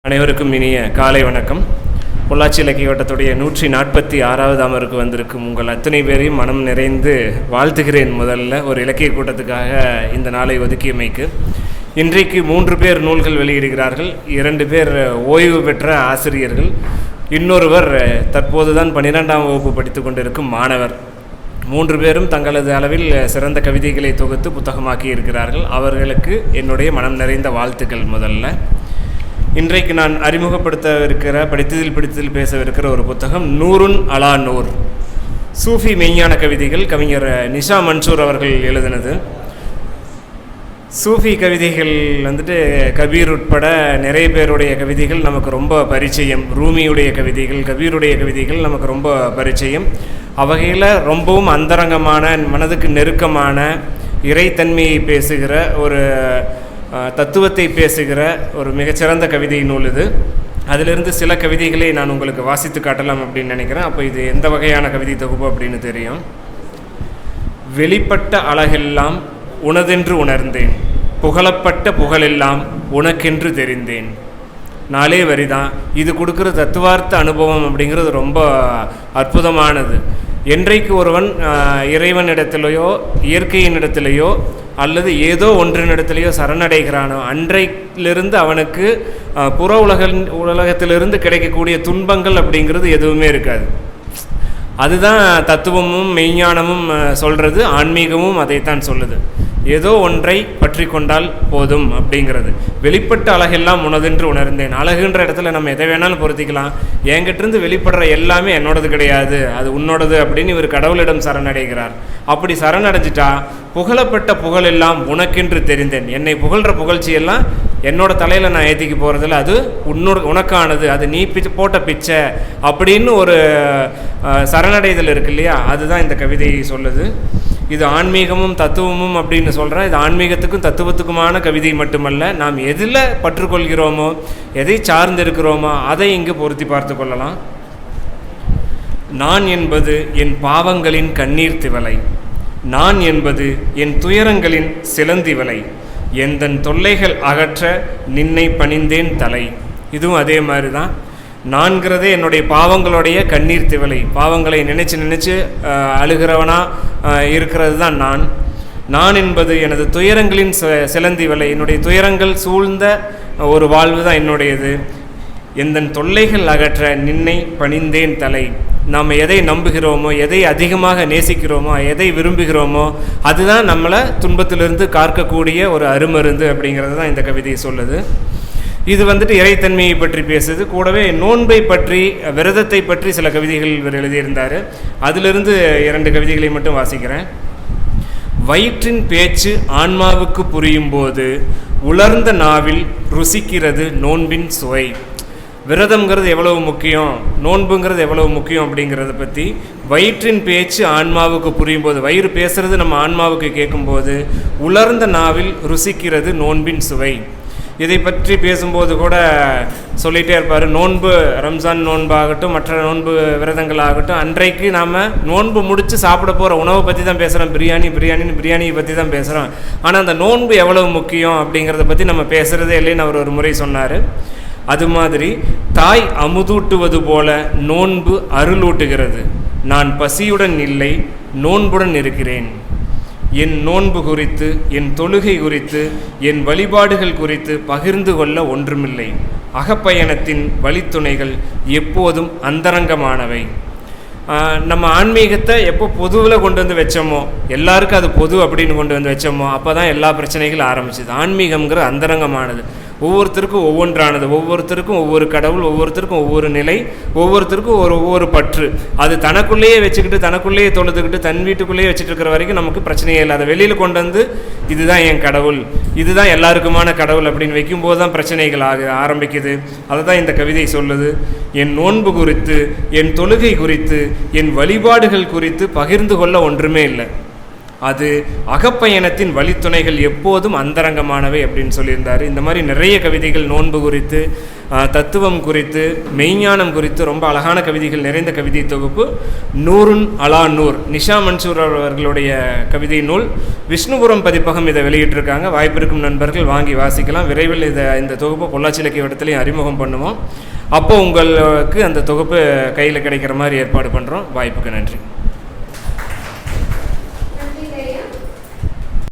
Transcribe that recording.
அனைவருக்கும் இனிய காலை வணக்கம். பொள்ளாச்சி இலக்கிய வட்டத்துடைய 146வது அமர்வுக்கு வந்திருக்கும் உங்கள் அத்தனை பேரையும் மனம் நிறைந்து வாழ்த்துகிறேன். முதல்ல ஒரு இலக்கிய கூட்டத்துக்காக இந்த நாளை ஒதுக்கியமைக்கு. இன்றைக்கு 3 பேர் நூல்கள் வெளியிடுகிறார்கள். 2 பேர் ஓய்வு பெற்ற ஆசிரியர்கள், இன்னொருவர் தற்போதுதான் 12ஆம் வகுப்பு படித்து கொண்டிருக்கும் மாணவர். 3 பேரும் தங்களது அளவில் சிறந்த கவிதைகளை தொகுத்து புத்தகமாக்கி இருக்கிறார்கள். அவர்களுக்கு என்னுடைய மனம் நிறைந்த வாழ்த்துக்கள். முதல்ல இன்றைக்கு நான் அறிமுகப்படுத்தவிருக்கிற படித்ததில் பேசவிருக்கிற ஒரு புத்தகம் நூருன் அலா நூர், சூஃபி மெய்ஞான கவிதைகள். கவிஞர் நிஷா மன்சூர் அவர்கள் எழுதினது. சூஃபி கவிதைகள் கபீர் உட்பட நிறைய பேருடைய கவிதைகள் நமக்கு ரொம்ப பரிச்சயம். ரூமியுடைய கவிதைகள், கபீருடைய கவிதைகள் நமக்கு ரொம்ப பரிச்சயம். அவ்வகையில் ரொம்பவும் அந்தரங்கமான, மனதுக்கு நெருக்கமான, இறைத்தன்மையை பேசுகிற, ஒரு தத்துவத்தை பேசுகிற ஒரு மிகச்சிறந்த கவிதை நூல் இது. அதிலிருந்து சில கவிதைகளை நான் உங்களுக்கு வாசித்து காட்டலாம் அப்படின்னு நினைக்கிறேன். அப்போ இது எந்த வகையான கவிதை தொகுப்பு அப்படின்னு தெரியும். வெளிப்பட்ட அழகெல்லாம் உனதென்று உணர்ந்தேன், புகழப்பட்ட புகழெல்லாம் உனக்கென்று தெரிந்தேன். 4 வரி தான். இது கொடுக்குற தத்துவார்த்த அனுபவம் அப்படிங்கிறது ரொம்ப அற்புதமானது. என்றைக்கு ஒருவன் இறைவனிடத்திலேயோ இயற்கையினிடத்திலேயோ அல்லது ஏதோ ஒன்றினிடத்திலேயோ சரணடைகிறானோ அன்றையிலிருந்து அவனுக்கு புற உலகத்திலிருந்து கிடைக்கக்கூடிய துன்பங்கள் அப்படிங்கிறது எதுவுமே இருக்காது. அதுதான் தத்துவமும் மெய்ஞானமும் சொல்கிறது. ஆன்மீகமும் அதைத்தான் சொல்லுது. ஏதோ ஒன்றை பற்றி கொண்டால் போதும் அப்படிங்கிறது. வெளிப்பட்ட அழகெல்லாம் உனதென்று உணர்ந்தேன். அழகுன்ற இடத்துல நம்ம எதை வேணாலும் பொருத்திக்கலாம். என்கிட்டருந்து வெளிப்படுற எல்லாமே என்னோடது கிடையாது, அது உன்னோடது அப்படின்னு இவர் கடவுளிடம் சரணடைகிறார். அப்படி சரணடைஞ்சிட்டா புகழப்பட்ட புகழெல்லாம் உனக்கென்று தெரிந்தேன். என்னை புகழ்கிற புகழ்ச்சியெல்லாம் என்னோட தலையில் நான் ஏற்றிக்க போகிறதில்ல, அது உனக்கானது, அது நீ போட்ட பிச்சை அப்படின்னு ஒரு சரணடைதல் இருக்கு இல்லையா, அதுதான் இந்த கவிதை சொல்லுது. இது ஆன்மீகமும் தத்துவமும் அப்படின்னு சொல்கிறேன். இது ஆன்மீகத்துக்கும் தத்துவத்துக்குமான கவிதை மட்டுமல்ல. நாம் எதில் பற்றுக்கொள்கிறோமோ, எதை சார்ந்து இருக்கிறோமோ அதை இங்கு பொருத்தி பார்த்து கொள்ளலாம். நான் என்பது என் பாவங்களின் கண்ணீர் திவலை, நான் என்பது என் துயரங்களின் சிலந்திவலை, எந்தன் தொல்லைகள் அகற்ற நின்னை பணிந்தேன் தலை. இதுவும் அதே மாதிரி தான். நான்கிறதே என்னுடைய பாவங்களுடைய கண்ணீர் திவலை. பாவங்களை நினச்சி அழுகிறவனா இருக்கிறது தான் நான். நான் என்பது எனது துயரங்களின் சிலந்திவலை, என்னுடைய துயரங்கள் சூழ்ந்த ஒரு வாழ்வு தான் என்னுடையது. எந்தன் தொல்லைகள் அகற்ற நின்னை பணிந்தேன் தலை. நாம் எதை நம்புகிறோமோ, எதை அதிகமாக நேசிக்கிறோமோ, எதை விரும்புகிறோமோ அதுதான் நம்மளை துன்பத்திலிருந்து காக்கக்கூடிய ஒரு அருமருந்து அப்படிங்கிறது தான் இந்த கவிதையை சொல்லுது. இது இறைத்தன்மையை பற்றி பேசுது. கூடவே நோன்பை பற்றி, விரதத்தை பற்றி சில கவிதைகள் இவர் எழுதியிருந்தார். அதிலிருந்து 2 கவிதைகளை மட்டும் வாசிக்கிறேன். வயிற்றின் பேச்சு ஆன்மாவுக்கு புரியும் போது உலர்ந்த நாவில் ருசிக்கிறது நோன்பின் சுவை. விரதம்ங்கிறது எவ்வளவு முக்கியம், நோன்புங்கிறது எவ்வளவு முக்கியம் அப்படிங்கிறத பற்றி, வயிற்றின் பேச்சு ஆன்மாவுக்கு புரியும் போது, வயிறு பேசுறது நம்ம ஆன்மாவுக்கு கேட்கும்போது உலர்ந்த நாவில் ருசிக்கிறது நோன்பின் சுவை. இதை பற்றி பேசும்போது கூட சொல்லிகிட்டே இருப்பார். நோன்பு, ரம்ஜான் நோன்பாகட்டும், மற்ற நோன்பு விரதங்களாகட்டும், அன்றைக்கு நாம் நோன்பு முடித்து சாப்பிட போகிற உணவை பற்றி தான் பேசுகிறோம். பிரியாணியை பற்றி தான் பேசுகிறோம். ஆனால் அந்த நோன்பு எவ்வளவு முக்கியம் அப்படிங்கிறத பற்றி நம்ம பேசுகிறதே இல்லைன்னு அவர் ஒரு முறை சொன்னார். அது மாதிரி தாய் அமுதூட்டுவது போல நோன்பு அருளூட்டுகிறது. நான் பசியுடன் இல்லை, நோன்புடன் இருக்கிறேன். என் நோன்பு குறித்து, என் தொழுகை குறித்து, என் வழிபாடுகள் குறித்து பகிர்ந்து கொள்ள ஒன்றுமில்லை. அகப்பயணத்தின் வழித்துணைகள் எப்போதும் அந்தரங்கமானவை. நம்ம ஆன்மீகத்தை எப்போ பொதுவில் கொண்டு வந்து வச்சோமோ, எல்லாருக்கும் அது பொது அப்படின்னு கொண்டு வந்து வச்சோமோ, அப்போ தான் எல்லா பிரச்சனைகளும் ஆரம்பிச்சுது. ஆன்மீகம்ங்கிற அந்தரங்கமானது, ஒவ்வொருத்தருக்கும் ஒவ்வொன்றானது, ஒவ்வொருத்தருக்கும் ஒவ்வொரு கடவுள், ஒவ்வொருத்தருக்கும் ஒவ்வொரு நிலை, ஒவ்வொருத்தருக்கும் ஒவ்வொரு பற்று. அது தனக்குள்ளேயே வச்சுக்கிட்டு, தனக்குள்ளேயே தொழுதுகிட்டு, தன் வீட்டுக்குள்ளேயே வச்சுட்டு இருக்கிற வரைக்கும் நமக்கு பிரச்சனையே இல்லை. அதை வெளியில் கொண்டு வந்து இதுதான் என் கடவுள், இதுதான் எல்லாருக்குமான கடவுள் அப்படின்னு வைக்கும்போது தான் பிரச்சனைகள் ஆரம்பிக்குது. அதை தான் இந்த கவிதை சொல்லுது. என் நோன்பு குறித்து, என் தொழுகை குறித்து, என் வழிபாடுகள் குறித்து பகிர்ந்து கொள்ள ஒன்றுமே இல்லை. அது அகப்பயணத்தின் வழித்துணைகள் எப்போதும் அந்தரங்கமானவை அப்படின்னு சொல்லியிருந்தார். இந்த மாதிரி நிறைய கவிதைகள் நோன்பு குறித்து, தத்துவம் குறித்து, மெய்ஞானம் குறித்து ரொம்ப அழகான கவிதைகள் நிறைந்த கவிதை தொகுப்பு நூருன் அலா நூர், நிஷா மன்சூர் அவர்களுடைய கவிதை நூல். விஷ்ணுபுரம் பதிப்பகம் இதை வெளியிட்டிருக்காங்க. வாய்ப்பிருக்கும் நண்பர்கள் வாங்கி வாசிக்கலாம். விரைவில் இந்த தொகுப்பு பொள்ளாச்சி இலக்கிய இடத்துலையும் அறிமுகம் பண்ணுவோம். அப்போ உங்களுக்கு அந்த தொகுப்பு கையில் கிடைக்கிற மாதிரி ஏற்பாடு பண்ணுறோம். வாய்ப்புக்கு நன்றி.